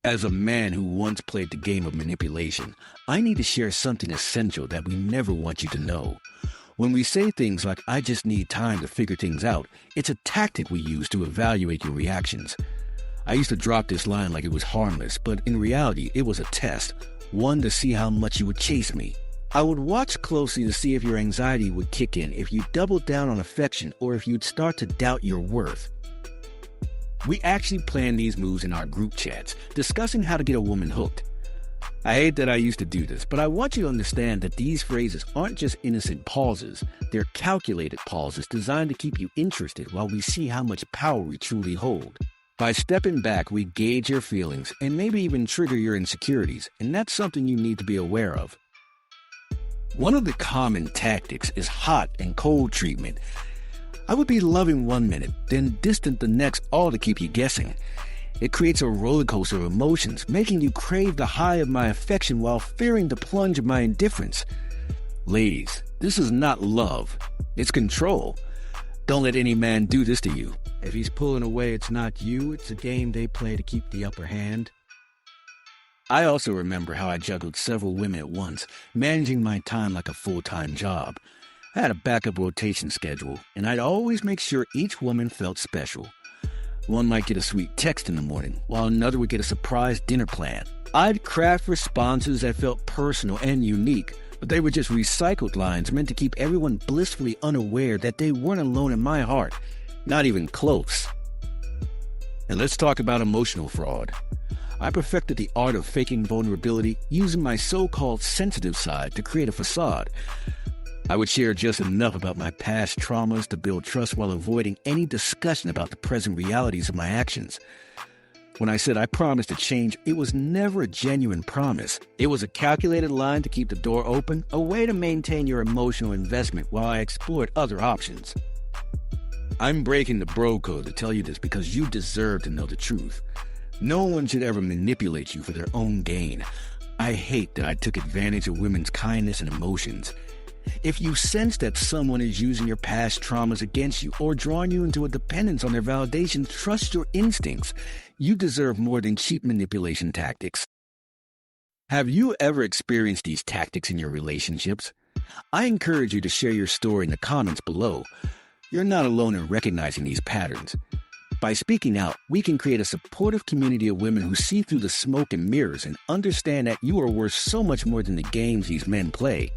As a man who once played the game of manipulation, I need to share something essential that we never want you to know. When we say things like, "I just need time to figure things out," it's a tactic we use to evaluate your reactions. I used to drop this line like it was harmless, but in reality, it was a test, one to see how much you would chase me. I would watch closely to see if your anxiety would kick in, if you doubled down on affection, or if you'd start to doubt your worth. We actually planned these moves in our group chats, discussing how to get a woman hooked. I hate that I used to do this, but I want you to understand that these phrases aren't just innocent pauses. They're calculated pauses designed to keep you interested while we see how much power we truly hold. By stepping back, we gauge your feelings and maybe even trigger your insecurities, and that's something you need to be aware of. One of the common tactics is hot and cold treatment. I would be loving one minute, then distant the next, all to keep you guessing. It creates a roller coaster of emotions, making you crave the high of my affection while fearing the plunge of my indifference. Ladies, this is not love. It's control. Don't let any man do this to you. If he's pulling away, it's not you. It's a game they play to keep the upper hand. I also remember how I juggled several women at once, managing my time like a full-time job. I had a backup rotation schedule, and I'd always make sure each woman felt special. One might get a sweet text in the morning, while another would get a surprise dinner plan. I'd craft responses that felt personal and unique, but they were just recycled lines meant to keep everyone blissfully unaware that they weren't alone in my heart, not even close. And let's talk about emotional fraud. I perfected the art of faking vulnerability, using my so-called sensitive side to create a facade. I would share just enough about my past traumas to build trust while avoiding any discussion about the present realities of my actions. When I said I promised to change, it was never a genuine promise. It was a calculated line to keep the door open, a way to maintain your emotional investment while I explored other options. I'm breaking the bro code to tell you this because you deserve to know the truth. No one should ever manipulate you for their own gain. I hate that I took advantage of women's kindness and emotions. If you sense that someone is using your past traumas against you or drawing you into a dependence on their validation, trust your instincts. You deserve more than cheap manipulation tactics. Have you ever experienced these tactics in your relationships? I encourage you to share your story in the comments below. You're not alone in recognizing these patterns. By speaking out, we can create a supportive community of women who see through the smoke and mirrors and understand that you are worth so much more than the games these men play.